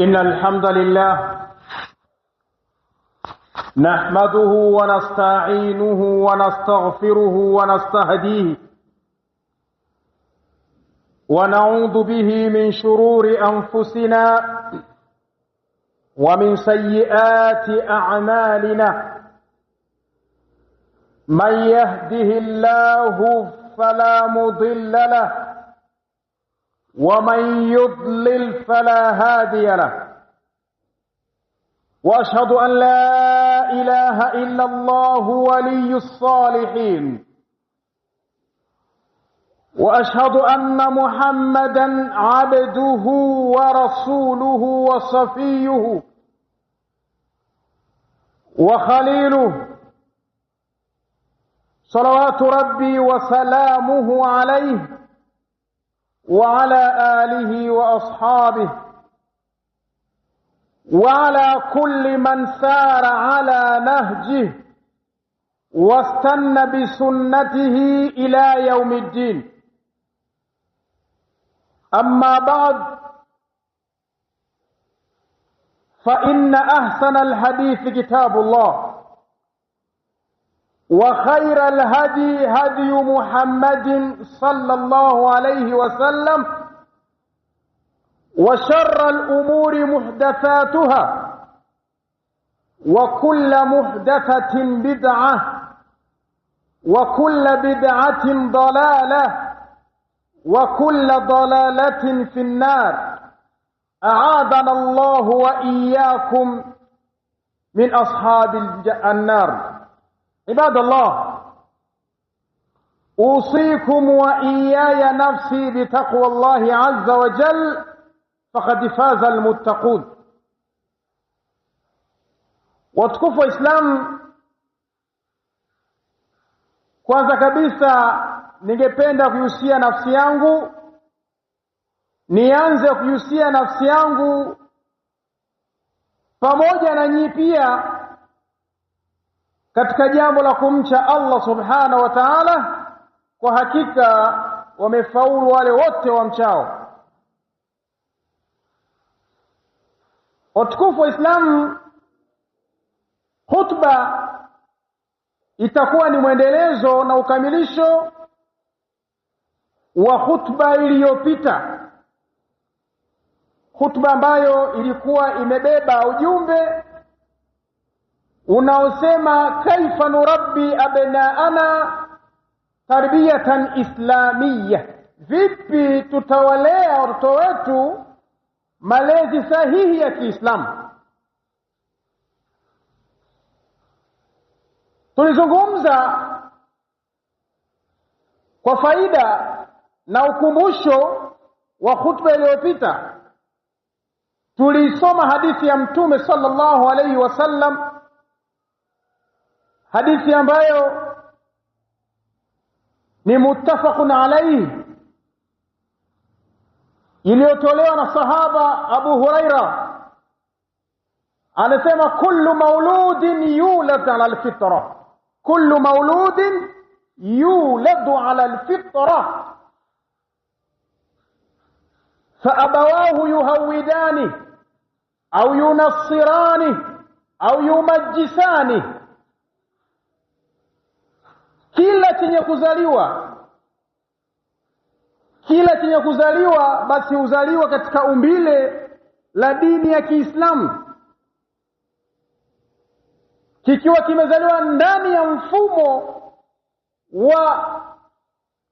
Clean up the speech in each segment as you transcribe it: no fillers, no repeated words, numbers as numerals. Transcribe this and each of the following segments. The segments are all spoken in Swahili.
إن الحمد لله نحمده ونستعينه ونستغفره ونستهديه ونعوذ به من شرور أنفسنا ومن سيئات أعمالنا من يهده الله فلا مضل له ومن يضلل فلا هادي له وأشهد أن لا إله إلا الله ولي الصالحين وأشهد أن محمدا عبده ورسوله وصفيه وخليله صلوات ربي وسلامه عليه وعلى آله وأصحابه وعلى كل من سار على نهجه واستنى بسنته إلى يوم الدين. أما بعد، فإن أحسن الحديث كتاب الله، وخير الهدي هدي محمد صلى الله عليه وسلم، وشر الأمور محدثاتها، وكل محدثة بدعة، وكل بدعة ضلالة، وكل ضلالة في النار. أعاذنا الله وإياكم من أصحاب النار. عباد الله، أوصيكم وإياي نفسي بتقوى الله عز وجل، فقد فاز المتقون. Watukufu wa Islam, kwanza kabisa ningependa kuhusia nafsi yangu, nianze kuhusia nafsi yangu pamoja na nyinyi pia katika jambo la kumcha Allah subhanahu wa ta'ala. Kwa hakika wamefaulu wale wote wamchao. Watukufu wa Islam, khutba itakuwa ni mwendelezo na ukamilisho wa khutba iliyopita, khutba ambayo ilikuwa imebeba ujumbe unaosema kaifa nurabbi abnaana tarbiyatan islamiyya, vipi tutawalea watoto wetu malezi sahihi ya Kiislamu. Tulizungumza kwa faida na ukumbusho wa khutba iliyopita. Tulisoma hadithi ya Mtume sallallahu alayhi wasallam, hadithi ambayo ni muttafaqun alayhi, iliyotolewa na sahaba Abu Huraira. Anasema kullu mauludin yulad ala alfitra, kullu mauludin yulad ala alfitra فأبواه يهودانه أو ينصرانه أو يمجسانه. Kila chenye kuzaliwa basi huzaliwa katika umbile la dini ya Kiislamu. Kikiwa kimezaliwa ndani ya mfumo wa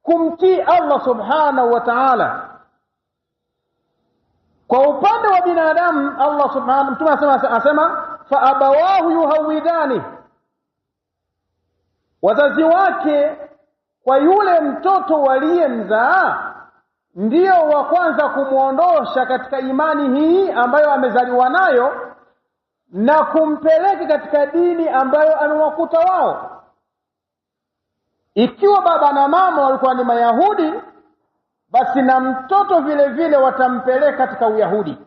kumtii Allah subhanahu wa ta'ala. Kwa upande wa binadamu, Allah subhanahu, Mtume asema fa abawahu yuhawidani, wazazi wake kwa yule mtoto waliyemzaa ndio wa kwanza kumuondosha katika imani hii ambayo amezaliwa nayo na kumpeleka katika dini ambayo amewakuta wao. Ikiwa baba na mama walikuwa ni Mayahudi, basi na mtoto vile vile watampeleka katika Uyahudi.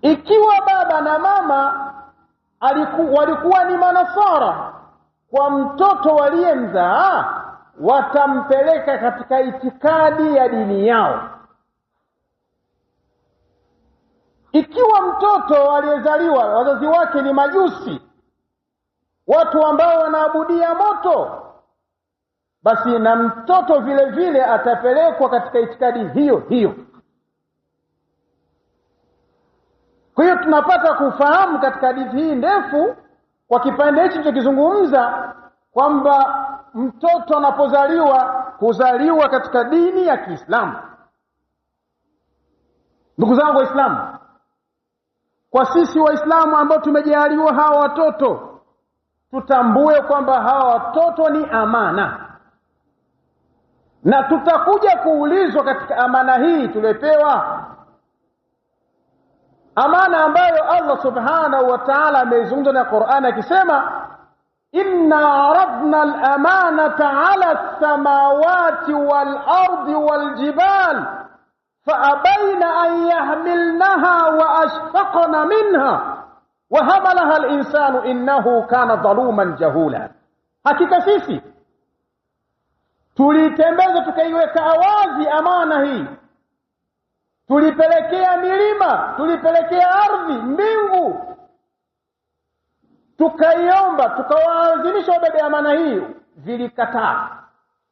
Ikiwa baba na mama walikuwa ni Manasara, kwa mtoto waliyemzaa watampeleka katika itikadi ya dini yao. Ikiwa mtoto aliyezaliwa wazazi wake ni majusi, watu ambao wanaabudia moto, basi na mtoto vile vile atapelekwa katika itikadi hiyo hiyo. Kwa hiyo tunapata kufahamu katika hadithi hii ndefu kwa kipande hichi tunachozungumza kwamba mtoto anapozaliwa huzaliwa katika dini ya Kiislamu. Ndugu zangu Waislamu, kwa sisi Waislamu ambao tumejaliwa hawa watoto, tutambue kwamba hawa watoto ni amana, na tutakuja kuulizwa katika amana hii tuliyopewa, amana ambayo Allah subhanahu wa ta'ala ameizungumza na Qur'an akisema inna aradna al-amanata 'ala as-samawati wal-ardi wal-jibal fa'abayna an yahmilnaha wa ashfaqna minha wa hamalaha al-insanu innahu kana dhaluman jahula. Hakika sisi tulitembeza tukaiweka wazi amana hii, tulipelekea milima, tulipelekea ardhi, mbingu, tukaiomba, tukawaazimisha wabebe amana hii, vilikataa.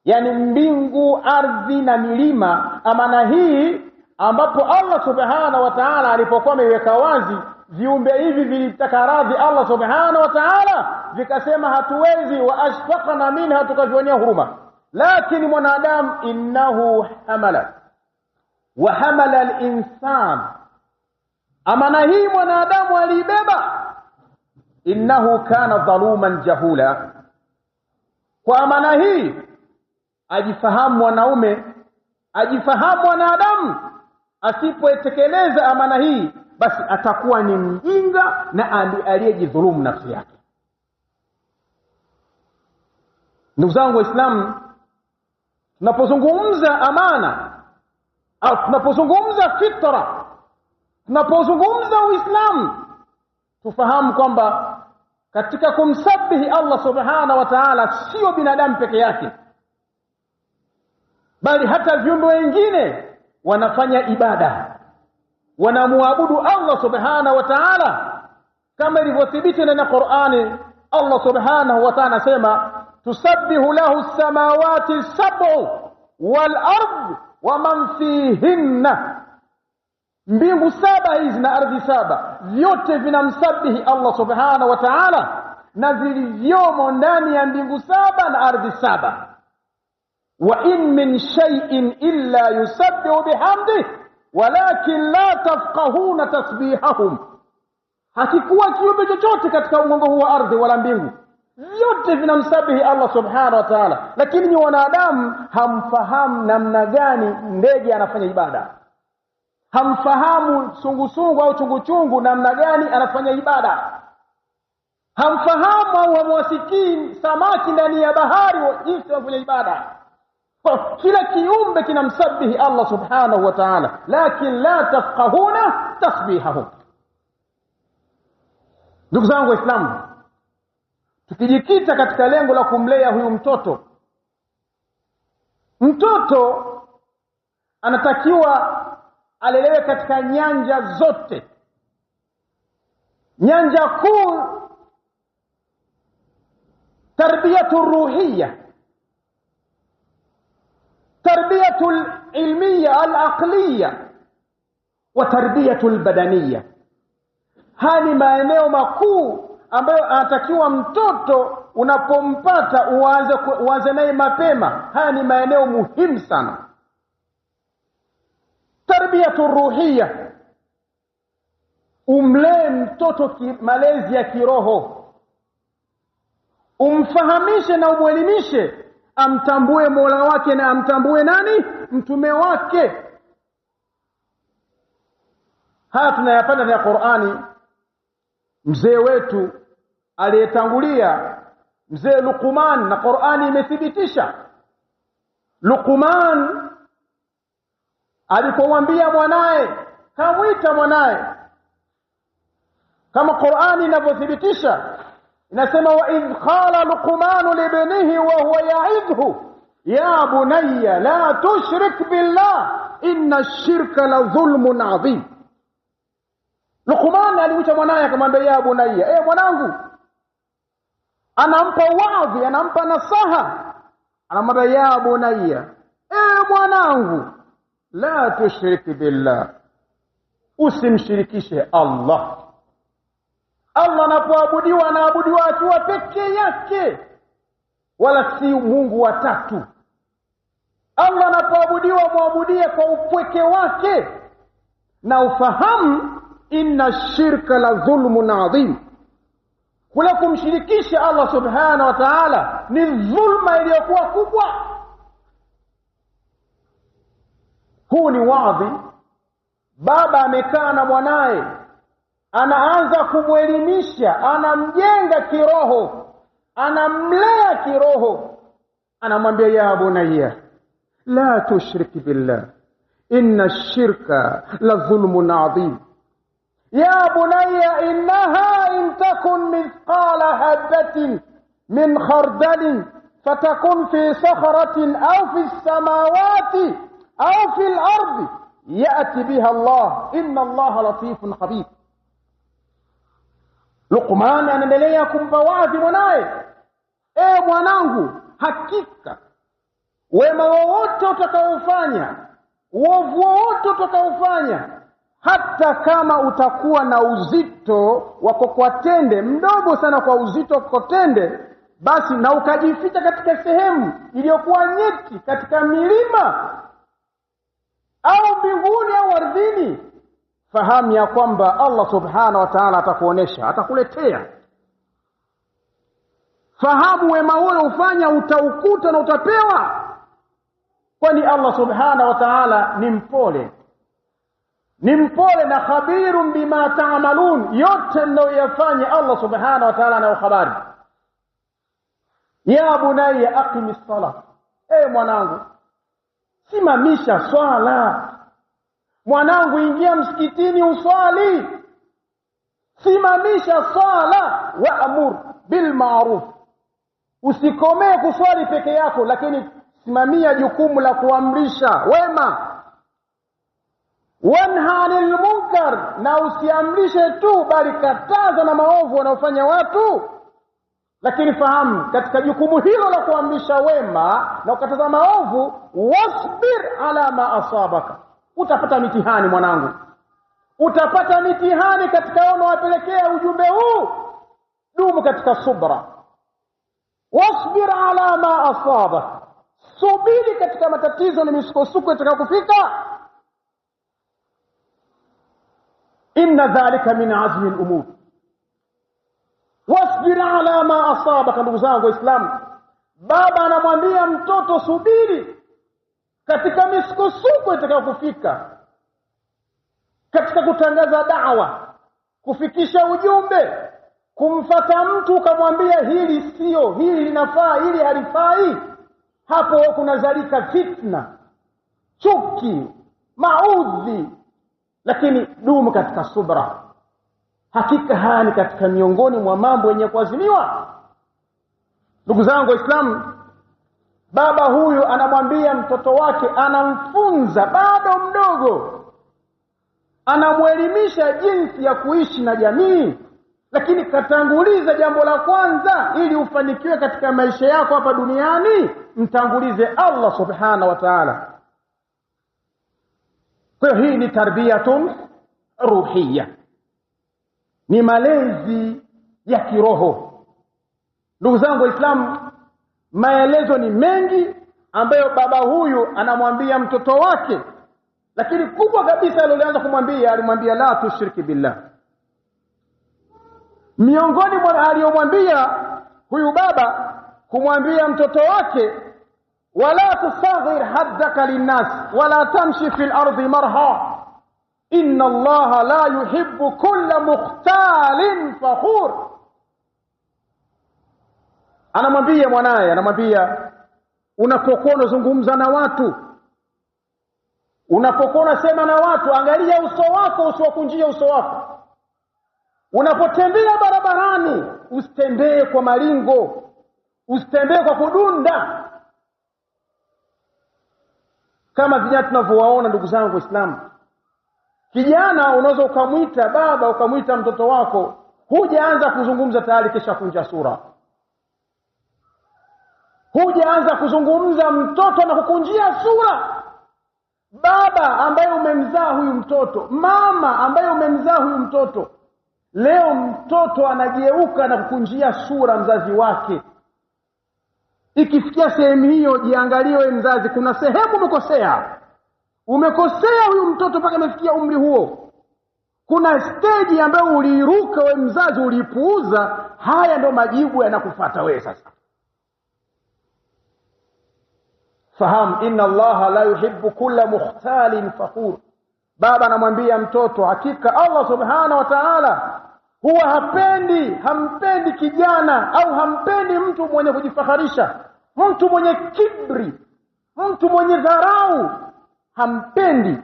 Yani mbingu, ardhi na milima, amana hii ambapo Allah subhanahu wa ta'ala alipokuwa ameiweka wazi, viumbe hivi vilitaka radhi Allah subhanahu wa ta'ala, vikasema hatuwezi, wa ashfaqna minha, tukavionea huruma. Lakini mwanadamu innahu hamala wa hamala al-insan, amana hii mwanadamu alibeba, innahu kana dhaluman jahula. Kwa amana hii ajifahamu mwanaume, ajifahamu mwanadamu, asipotekeleza amana hii basi atakuwa ni mjinga na aliyejidhulumu nafsi yake. Ndugu zangu Waislamu, tunapozungumza amana au tunapozungumza fitra, tunapozungumza Uislamu, tufahamu kwamba katika kumsabihi Allah subhanahu wa ta'ala sio binadamu peke yake, bali hata viumbe wengine wanafanya ibada, wanamuabudu Allah subhanahu wa ta'ala, kama ilivyothibiti na Qur'ani. Allah subhanahu wa ta'ala sema tusabbihu lahu as-samawati as-sab'u wal-ard wa man fihinna, mbingu saba hizi na ardhi saba vyote vinamsabihi Allah subhanahu wa ta'ala, na vilivyomo ndani ya mbingu saba na ardhi saba. Wa in min shay'in illa yusabbihu bihamdihi walakin la tafqahuna tasbihahum, hakikuwa kiumbe chochote katika ulimwengu huu wa ardhi wala mbingu, vyote vinamsabihi Allah subhanahu wa ta'ala, lakini ni wanadamu hamfahamu namna gani ndege anafanya ibada, hamfahamu sungusungu au chunguchungu namna gani anafanya ibada, hamfahamu au hamwasikii samaki ndani ya bahari jinsi wanafanya ibada. Kila kiumbe kinamsabihi Allah subhanahu wa ta'ala, lakini la tafqahuna tasbihahum. Ndugu zangu Waislamu, tukijikita katika lengo la kumlea huyu mtoto, mtoto anatakiwa alelewe katika nyanja zote. Nyanja kuu tarbiyatu ruhiyya, tarbiyatu ilmiyya al-aqliyya wa tarbiyatu al-badaniyya. Haya ni maeneo makuu ambayo anatakiwa mtoto unapompata uanze naye mapema. Haya ni maeneo muhimu sana. Tarbiyatu ruhiyya, umlee mtoto malezi ya kiroho, umfahamishe na umwelimishe, amtambue Mola wake na amtambue nani? Mtume wake. Haya tunayapata na Qur'ani. Mzee wetu aliyetangulia, mzee Luqman, na Qur'ani imethibitisha, Luqman alipomwambia mwanae, kamwita mwanae, kama Qur'ani inavyothibitisha, inasema wa idh qala Luqman li ibnihi wa huwa ya'idhu ya bunayya la tushrik billah inna ash-shirka la dhulmun 'adhim. Luqman alimwita mwanae akamwambia ya bunayya, mwanangu. Anampa waadhi, anampa nasaha. Anamwambia ya bunayya, mwanangu, la tushrik billah. Usimshirikishe Allah. Allah anapoabudiwa anaabudiwa akiwa peke yake, wala si Mungu wa tatu. Allah anapoabudiwa muabudie kwa upweke wake, na ufahamu inna shirka la dhulmun adhim. Kula kumshirikisha Allah subhanahu wa ta'ala ni dhulma iliyokuwa kubwa. Huu ni waadhi. Baba amekaa na mwanae, anaanza kumwelimisha, anamjenga kiroho, anamlea kiroho. Anamwambia ya bunayya, la tushrik billah, inna ash-shirka la dhulmun adhim. يا بني إنها إن تكن مثقال حبة من خردل فتكن في صخرة أو في السماوات أو في الأرض يأتي بها الله إن الله لطيف خبير. Luqman anaendelea kumpa wazi mwanae, mwanangu, hakika wema wowote utakaofanya, uovu wowote utakaofanya, hata kama utakuwa na uzito wa kokwatende mdogo sana kwa uzito wa kokwatende, basi na ukajificha katika sehemu iliyokuwa nyeti katika milima au mbinguni au ardhini, fahamu ya kwamba Allah subhanahu wa ta'ala atakuonesha, atakuletea. Fahamu wema ule ufanya utaukuta na utapewa, kwani Allah subhanahu wa ta'ala ni mpole. Ni mpole na khabirun bima ta'malun. Yote mnayoyafanya Allah subhanahu wa ta'ala anayo habari. Ya bunayya aqimis salah, mwanangu, simamisha swala. Mwanangu, ingia msikitini uswali. Simamisha swala. Wa'mur bil ma'ruf, usikomee kuswali peke yako, lakini simamia jukumu la kuamrisha wema. Wanha 'anil munkar, na usiamrishe tu bali kataza na maovu wanaofanya watu. Lakini fahamu katika jukumu hilo la kuamrisha wema na kukataza maovu, wasbir ala ma asabaka. Utapata mitihani mwanangu, utapata mitihani katika unawapelekea ujumbe huu. Dumu katika subra. Wasbir ala ma asabaka, subiri katika matatizo na misukosuko itakayokufika. Inna dhalika min azmi al-umur. Wasbir ala ma asabaka. Ndugu zangu Waislamu, baba anamwambia mtoto subiri katika misukosuko itakayokufika, katika kutangaza da'wa, kufikisha ujumbe, kumfata mtu ukamwambia hili sio, hili linafaa, hili halifai. Hapo kunazalika fitna, chuki, maudhi. Lakini dumu katika subra. Hakika haya ni katika miongoni mwa mambo yenye kuazimiwa. Ndugu zangu Waislamu, baba huyu anamwambia mtoto wake, anamfunza bado mdogo, anamuelimisha jinsi ya kuishi na jamii, lakini katanguliza jambo la kwanza ili ufanikiwe katika maisha yako hapa duniani, mtangulize Allah subhanahu wa ta'ala. Kwa hii ni tarbiyatun ruhiyya, ni malezi ya kiroho. Ndugu zangu Waislamu, maelezo ni mengi ambayo baba huyu anamwambia mtoto wake, lakini kubwa kabisa alianza kumwambia, alimwambia la tushiriki billah. Miongoni mwa aliyomwambia huyu baba kumwambia mtoto wake, wala tusaghir haddaka linnas wala tamshi fil ardi marha inna allaha la yuhibbu kulla mukhtalin fakhur. Anamwambia mwanae, anamwambia unapokuwa unazungumza na watu, unapokuwa unasema na watu, angalia uso wako, usiwakunjie uso wako. Unapotembea barabarani, usitembee kwa maringo, usitembee kwa kudunda kama vijana tunavyowaona. Ndugu zangu Waislamu, Kijana unaweza ukamwita baba, ukamwita mtoto wako, hujaanza kuzungumza tayari kisha kunja sura. Hujaanza kuzungumza mtoto na kukunjia sura. Baba ambaye umemzaa huyu mtoto, mama ambaye umemzaa huyu mtoto, leo mtoto anageuka na kukunjia sura mzazi wake. Ikifikia sehemu hiyo, jiangalie wewe mzazi, kuna sehemu umekosea. Umekosea huyu mtoto mpaka amefikia umri huo. Kuna stage ambayo uliiruka wewe mzazi, ulipuuza. Haya ndo majibu yanakufuata wewe sasa. Fahamu, inna Allah la yuhibbu kulla mukhtalin fakhur. Baba anamwambia mtoto, hakika Allah subhanahu wa ta'ala huwa hampendi kijana au hampendi mtu mwenye kujifaharisha, mtu mwenye kibri, mtu mwenye dharau, hampendi.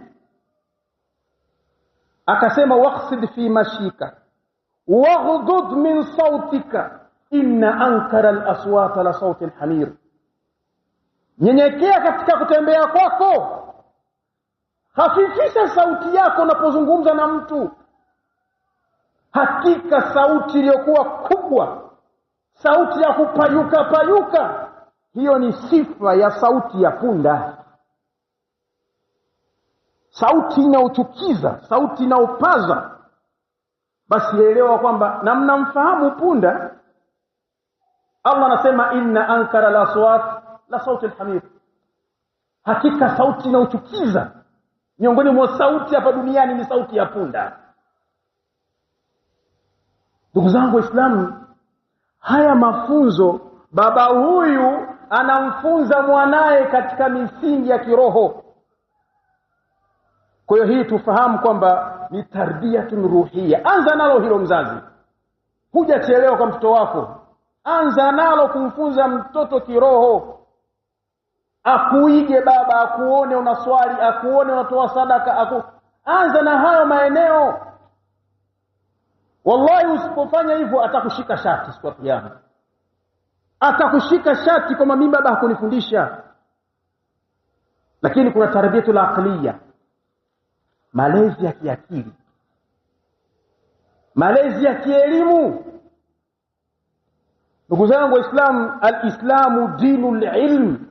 Akasema waqsid fi mashika waghdud min sautika inna ankara al-aswat la sauti al-hamir. Nyenyekea katika kutembea kwako, hafifisha sauti yako unapozungumza na mtu. Hakika sauti iliyokuwa kubwa, sauti ya kupayuka payuka, hiyo ni sifa ya sauti ya punda. Sauti inayochukiza, sauti inayopaza. Basi elewa kwamba na mnamfahamu punda. Allah anasema inna ankara al-aswat la sauti al-hamir. Hakika sauti inayochukiza miongoni mwa sauti hapa duniani ni sauti ya punda. Ndugu zangu Waislamu, haya mafunzo baba huyu anamfunza mwanae katika misingi ya kiroho. Kwa hiyo hii tufahamu kwamba ni tarbiyatun ruhiyya. Anza nalo hilo mzazi. Hujachelewa kwa mtoto wako. Anza nalo kumfunza mtoto kiroho. Akuige baba, akuone unaswali, akuone unatoa sadaka, anza na hayo maeneo. Wallahi usipofanya hivyo atakushika shati siku ya kiyama. Atakushika shati kama mimi baba hakunifundisha. Lakini kuna tarbiyatul aqliya, malezi ya kiakili, malezi ya kielimu. Ndugu zangu Waislamu, al-Islamu dinul ilm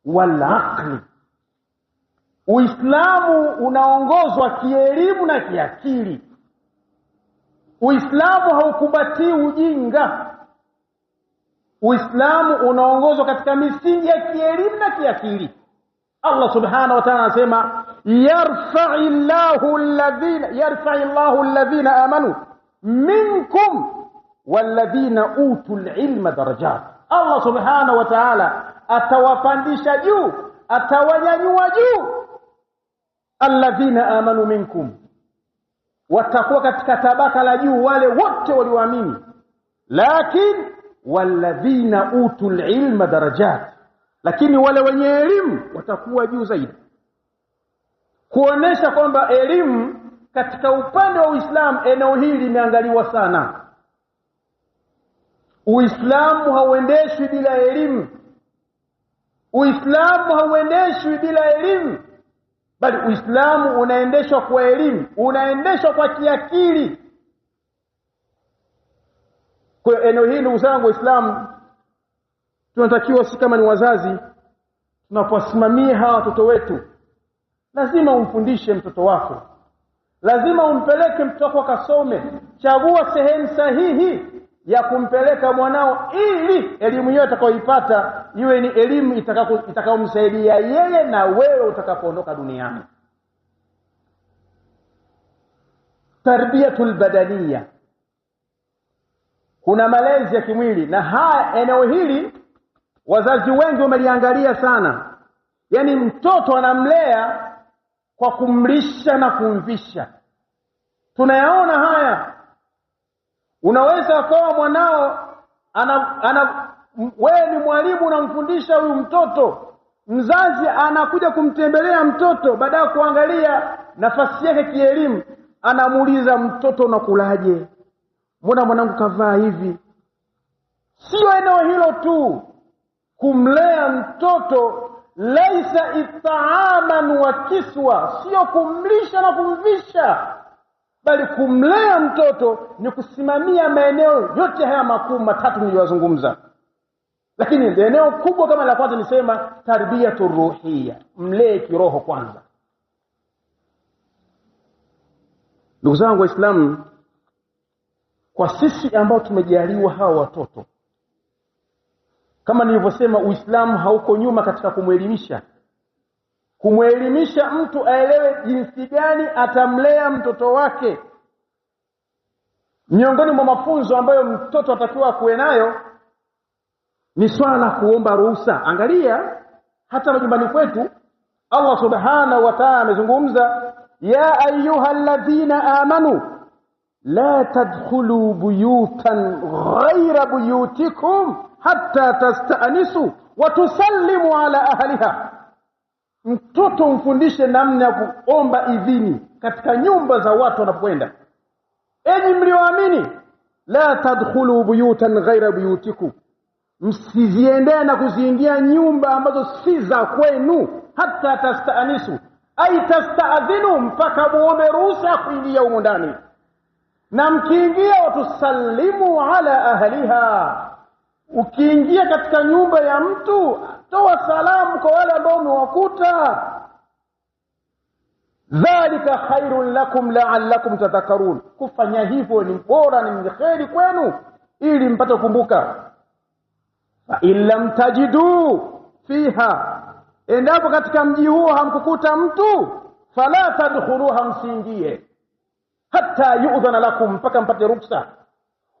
wal aqli. Uislamu unaongozwa kielimu na kiakili. Uislamu haukubatii ujinga. Uislamu unaongozwa katika misingi ya kielimu na kiakili. Allah subhanahu wa ta'ala anasema yarfa'illahu alladhina amanu minkum walladhina utul ilma darajat. Allah subhanahu wa ta'ala atawapandisha juu, atawanyanyua juu alladhina amanu minkum, watakuwa katika tabaka la juu wale wote walioamini. Lakini walladhina utul ilma darajat, lakini wale wenye elimu watakuwa juu zaidi. Kuonesha kwamba elimu katika upande wa Uislamu, eneo hili limeangaliwa sana. Uislamu hauendeshwi bila elimu. Uislamu hauendeshwi bila elimu, bali Uislamu unaendeshwa kwa elimu, unaendeshwa kwa kiakili. Kwa eneo hili ndugu zangu Waislamu, tunatakiwa sisi kama ni wazazi, tunaposimamia hawa watoto wetu, lazima umfundishe mtoto wako. Lazima umpeleke mtoto wako akasome. Chagua sehemu sahihi ya kumpeleka mwanao ili elimu hiyo atakayoipata iwe ni elimu itakayomsaidia yeye na wewe utakapoondoka duniani. Tarbiyatul badaniya, kuna malezi ya kimwili, na eneo hili wazazi wengi wameliangalia sana. Yaani mtoto anamlea kwa kumlisha na kumvisha. Tunayaona haya. Unaweza kuwa mwanao wewe ni mwalimu unamfundisha huyu mtoto, mzazi anakuja kumtembelea mtoto, baada ya kuangalia nafasi yake kielimu, anamuuliza mtoto, unakulaje? Mbona mwanangu kavaa hivi? Sio eneo hilo tu. Kumlea mtoto laisa it'aman wa kiswa, sio kumlisha na kumvisha, bali kumlea mtoto ni kusimamia maeneo yote haya makuu matatu niliyozungumza. Lakini eneo kubwa kama la kwanza nisema tarbiyatu ruhiyya, mlee kiroho kwanza. Ndugu zangu Waislamu, kwa sisi ambao tumejaliwa hawa watoto, kama nilivyosema, Uislamu hauko nyuma katika kumwelimisha mtu aelewe jinsi gani atamlea mtoto wake. Miongoni mwa mafunzo ambayo mtoto atakiwa kuwe nayo ni swala la kuomba ruhusa. Angalia hata majumbani kwetu Allah subhanahu wa ta'ala amezungumza, ya ayyuhalladhina amanu la tadkhulu buyutan ghayra buyutikum hatta tasta'nisu wa tusallimu ala ahliha. Mtoto mfundishe namna ya kuomba idhini katika nyumba za watu wanapokwenda. Enyi mlioamini, la tadkhulu buyutan ghayra buyutikum, msiziendee na kuziingia nyumba ambazo si za kwenu, hata tasta'nisu, ay tasta'dhinu, mpaka muombe ruhusa kuingia humo ndani. Na mkiingia watusallimu ala ahliha, ukiingia katika nyumba ya mtu toa salamu kwa wale ambao umewakuta. Dhalika khairun lakum la'allakum tadhakkarun, kufanya hivyo ni bora, ni kheri kwenu ili mpate kukumbuka. Fa illam tajidu fiha, endapo katika mji huo hamkukuta mtu, fala tadkhuluha, msiingie, hatta yu'dhana lakum, mpaka mpate ruksa.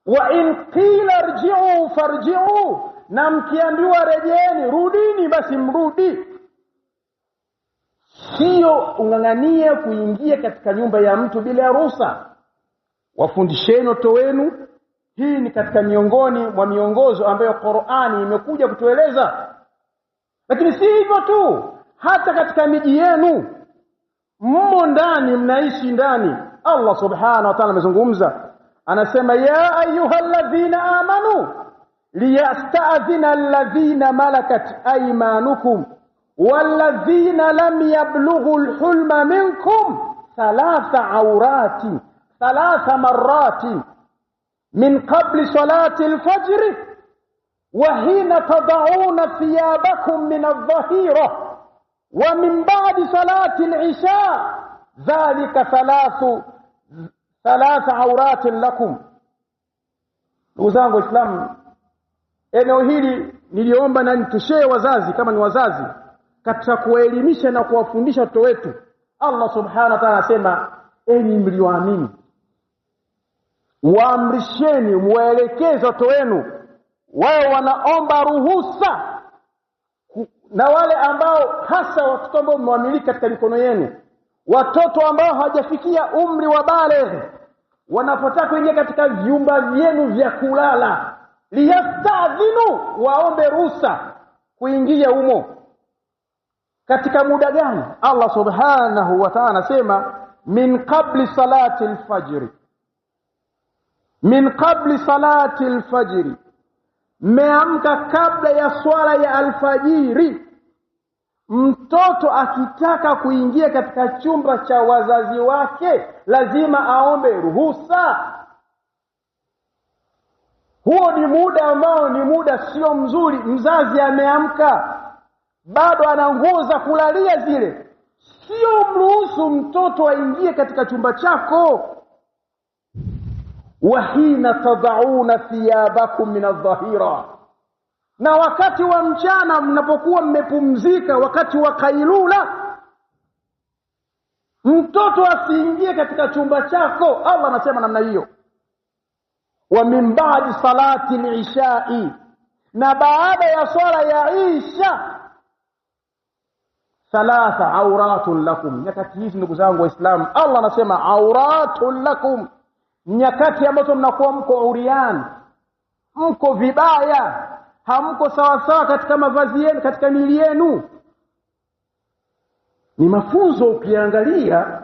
Wa in qila irji'u farji'u, na mkiambiwa rejeeni, rudini, basi mrudi. Sio unganganie kuingia katika nyumba ya mtu bila ruhusa. Wafundisheni watoto wenu. Hii ni katika miongoni mwa miongozo ambayo Qur'ani imekuja kutueleza. Lakini si hivyo tu, hata katika miji yenu mmo ndani, mnaishi ndani, Allah subhanahu wa ta'ala amezungumza, anasema ya ayyuhalladhina amanu liyasta'dhina alladhina malakat aymanukum walladhina lam yablughul hulma minkum thalatha marratin min qabli salati al-fajr wa hina tad'una thiyabakum min adh-dhahira wa min ba'di salati al-isha, dhalika thalatha awratin lakum. Ndugu zangu Waislamu, eneo hili niliomba na nitushee wazazi, kama ni wazazi, katika kuwaelimisha na kuwafundisha watoto wetu. Allah subhanahu wa ta'ala anasema, enyi mlioamini, waamrisheni, muelekeze watoto wenu wao wanaomba ruhusa, na wale ambao hasa watoto ambao mmewamiliki katika mikono yenu, watoto ambao hawajafikia umri wa baligh, wanapotaka kuingia katika vyumba vyenu vya kulala, liyastadhinu, waombe ruhusa kuingia humo. Katika muda gani? Allah subhanahu wa ta'ala anasema min qabli salati al-fajr, min qabli salati al-fajr, meamka kabla ya swala ya alfajiri. Mtoto akitaka kuingia katika chumba cha wazazi wake lazima aombe ruhusa. Huo ni muda ambao ni muda sio mzuri. Mzazi ameamka bado ana nguo za kulalia zile, sio mruhusu mtoto aingie katika chumba chako. Wa hina tad'una thiyabakum min adh-dhahira, na wakati wa mchana mnapokuwa mmepumzika, wakati wa kailula, mtoto asiingie katika chumba chako. Allah anasema namna hiyo. Wa min ba'di salati al-isha'i, na baada ya swala ya isha, thalatha awratun lakum. Nyakati hizi ndugu zangu Waislamu, Allah anasema awratun lakum, nyakati ambazo mnakuwa mko urian, mko vibaya, hamko sawa sawa katika mavazi yenu, katika miili yenu. Ni mafunzo, ukiangalia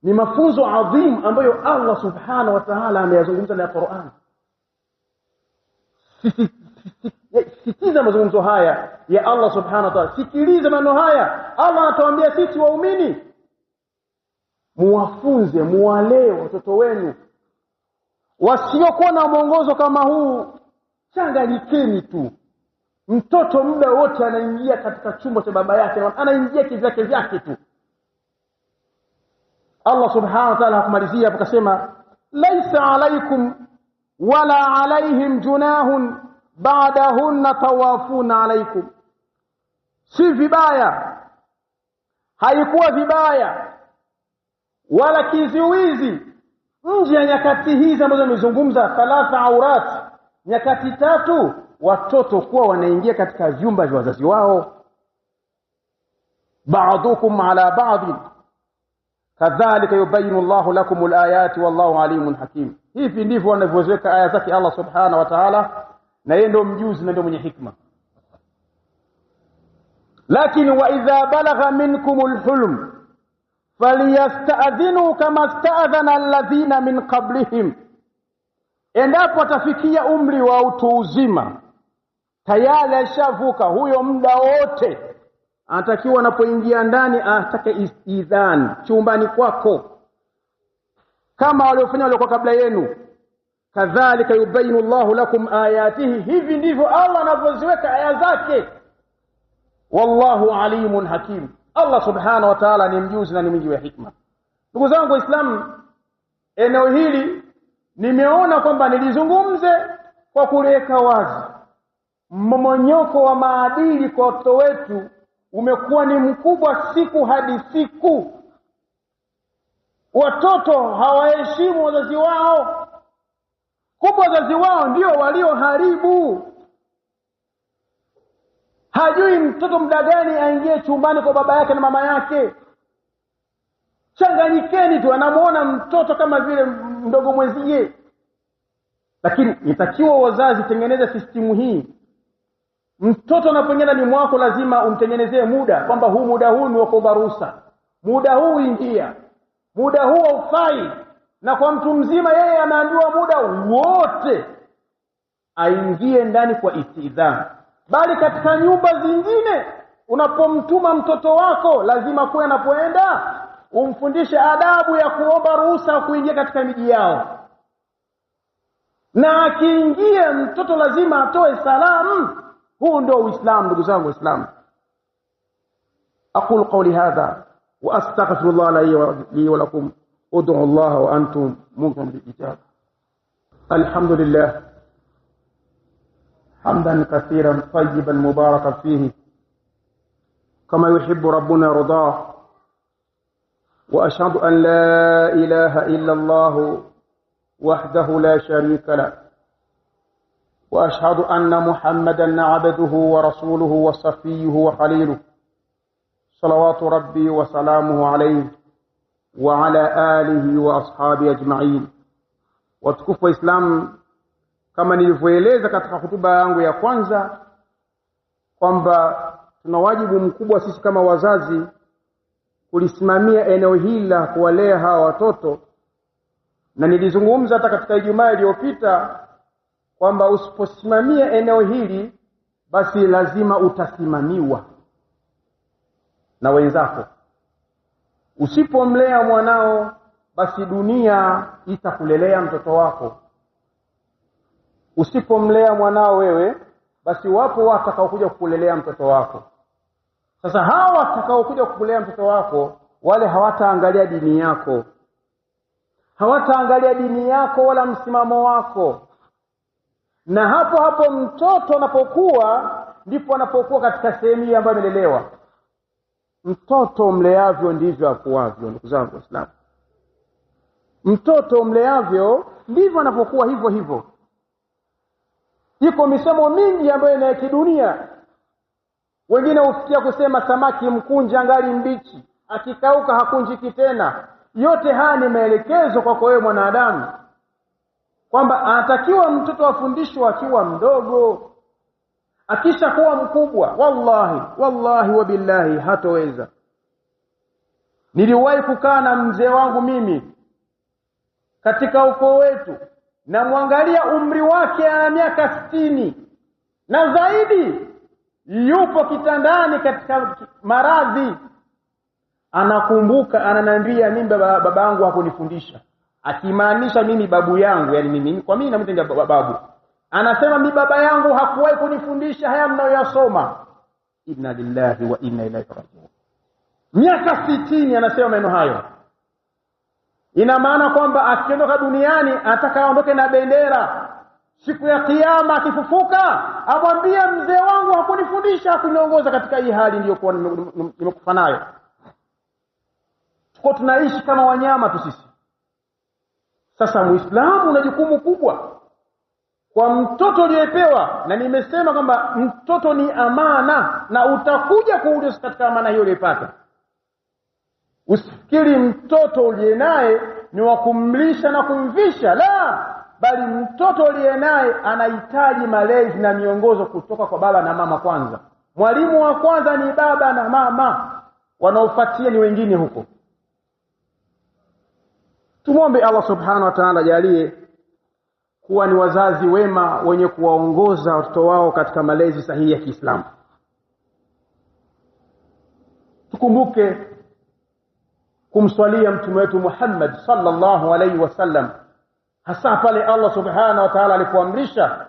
ni mafunzo adhim ambayo Allah subhanahu wa ta'ala ameyazungumza na Qur'an. Sikiliza mazungumzo haya ya Allah subhanahu wa ta'ala. Sikiliza maneno haya. Allah anatuambia sisi waumini, muwafunze, muwalee watoto wenu. Wasiokuwa na mwongozo kama huu, changanyikeni tu. Mtoto muda wote anaingia katika chumba cha baba yake, anaingia kivyake tu. Allah subhanahu wa ta'ala hakumalizia akasema, laisa alaikum wala alaihim junahun ba'dahunna tawafuna alaikum. Si vibaya, haikuwa vibaya wala kizuizi nje ya nyakati hizi ambazo nimezungumza, thalatha aurat, nyakati tatu, watoto kuwa wanaingia katika vyumba vya wazazi wao. Ba'dukum ala ba'd kadhalika yubayinu Allahu lakumul ayati wallahu alimun hakim. Hivi ndivyo anavyoweka aya zake Allah subhanahu wa ta'ala, na yeye ndio mjuzi na ndio mwenye hikma. Lakini wa idha balagha minkumul hulm falyasta'dhinu kama sta'adhana alladhina min qablihim. Endapo atafikia umri wa utu uzima, tayari ashavuka huyo muda wote, anatakiwa anapoingia ndani atake istidhan chumbani kwako, kama waliofanya waliokuwa kabla yenu. Kadhalika yubayinu Allahu lakum ayatihi. Hivi ndivyo Allah anavyoziweka aya zake. Wallahu alimun hakim. Allah subhanahu wa ta'ala ni mjuzi na ni mwingi wa hikma. Ndugu zangu Waislamu, eneo hili nimeona kwamba nilizungumze kwa kuweka wazi mmomonyoko wa maadili kwa watoto wetu umekuwa ni mkubwa siku hadi siku. Watoto hawaheshimu wazazi wao. Kumbe wazazi wao ndio walioharibu. Hajui mtoto muda gani aingie chumbani kwa baba yake na mama yake. Changanyikeni tu, anamuona mtoto kama vile mdogo mwenzie. Lakini nitakiwa wazazi tengeneza sistimu hii. Mtoto anapoingia ndani mwako lazima umtengenezee muda, kwamba huu muda huu ni wa kuomba ruhusa, muda huu ingia, muda huu haufai. Na kwa mtu mzima yeye anaambiwa muda wote aingie ndani kwa istidhan. Bali katika nyumba zingine unapomtuma mtoto wako lazima kuwe anapoenda umfundishe adabu ya kuomba ruhusa kuingia katika miji yao. Na akiingia mtoto lazima atoe salamu. Huu ndio Uislamu ndugu zangu Waislamu. Aqulu qawli hadha wa astaghfirullah li wa lakum. Ud'u Allah wa antum mu'minun bil ijaba. Alhamdulillah hamdan kathiran tayyiban mubarakan fihi kama yuhibbu rabbuna ridah. Wa ashhadu an la ilaha illa Allah wahdahu la sharika lahu. وأشهد أن محمدًا عبده ورسوله وصفيه وخليله صلوات ربي وسلامه عليه وعلى آله وأصحابه أجمعين. Watukufu wa Islam, kama nilivyoeleza katika hotuba yangu ya kwanza kwamba tuna wajibu mkubwa sisi kama wazazi kulisimamia eneo hili la kuwalea hawa watoto, na nilizungumza hata katika Ijumaa iliyopita kwamba usiposimamia eneo hili basi lazima utasimamiwa na wenzako. Usipomlea mwanao basi dunia itakulelea mtoto wako. Usipomlea mwanao wewe basi wapo watakaokuja kukulelea mtoto wako. Sasa hawa watakaokuja kukulea mtoto wako wale hawataangalia dini yako, hawataangalia dini yako wala msimamo wako. Na hapo hapo mtoto anapokuwa ndipo anapokuwa katika sehemu ambayo amelelewa. Mtoto mleavyo ndivyo akuavyo ndugu zangu Waislamu. Mtoto mleavyo ndivyo anapokuwa hivyo hivyo. Iko misemo mingi ambayo ni ya kidunia. Wengine hufikia kusema samaki mkunja angali mbichi, akikauka hakunjiki tena. Yote haya ni maelekezo kwako wewe mwanadamu, kwamba anatakiwa mtoto afundishwe akiwa mdogo. Akisha kuwa mkubwa wallahi wa billahi hatoweza. Niliwahi kukaa na mzee wangu mimi katika ukoo wetu, na muangalia umri wake ana miaka 60. na zaidi yupo kitandani katika maradhi, anakumbuka, ananiambia mimi baba yangu hakunifundisha, akimaanisha mimi babu yangu, yani mimi kwa mimi namtenga babu, anasema mimi baba yangu hakuwahi kunifundisha haya mnayoyasoma. Inna lillahi wa inna ilaihi raji'un. Miaka 60 anasema maneno hayo. Ina maana kwamba akiondoka duniani atakaondoke na bendera. Siku ya kiyama akifufuka amwambie mzee wangu hakunifundisha, kuniongoza katika hii hali niliyokuwa nimekufa nayo. Tuko tunaishi kama wanyama tu sisi. Sasa Muislamu una jukumu kubwa kwa mtoto aliyepewa, na nimesema kwamba mtoto ni amana na utakuja kuulizwa katika amana hiyo uliyopata. Usifikiri mtoto uliye naye ni wa kumlisha na kumvisha, la, bali mtoto uliye naye anahitaji malezi na miongozo kutoka kwa baba na mama kwanza. Mwalimu wa kwanza ni baba na mama, wanaofuatia ni wengine huko. Tumuombe Allah subhanahu wa ta'ala jalie kuwa ni wazazi wema wenye kuwaongoza watoto wao katika malezi sahihi ya Kiislamu. Tukumbuke kumswalia mtume wetu Muhammad sallallahu alaihi wasallam, hasa pale Allah subhanahu wa ta'ala alipoamrisha,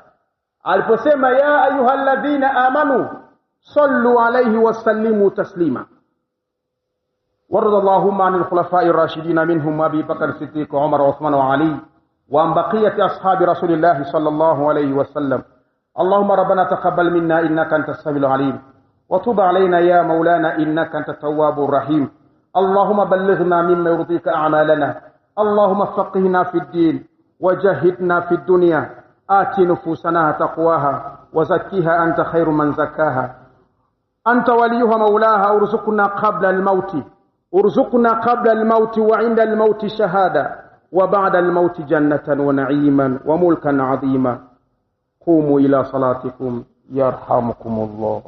aliposema ya ayyuhalladhina amanu sallu alayhi wa sallimu taslima. warda Allahumma anil khulafa'ir rashidin minhum Abi Bakr Siddiq wa Umar wa Uthman wa Ali wa an baqiyati ashabi Rasulillah sallallahu alayhi wa sallam. Allahumma rabbana taqabbal minna innaka antas samiul alim wa tub alayna ya maulana innaka antat tawwabur rahim. اللهم بلغنا مما يرضيك أعمالنا. اللهم فقهنا في الدين وجهدنا في الدنيا. آت نفوسنا تقواها وزكيها أنت خير من زكاها. أنت وليها مولاها. ارزقنا قبل الموت وعند الموت شهادة وبعد الموت جنة ونعيما وملكا عظيما. قوموا إلى صلاتكم يرحمكم الله.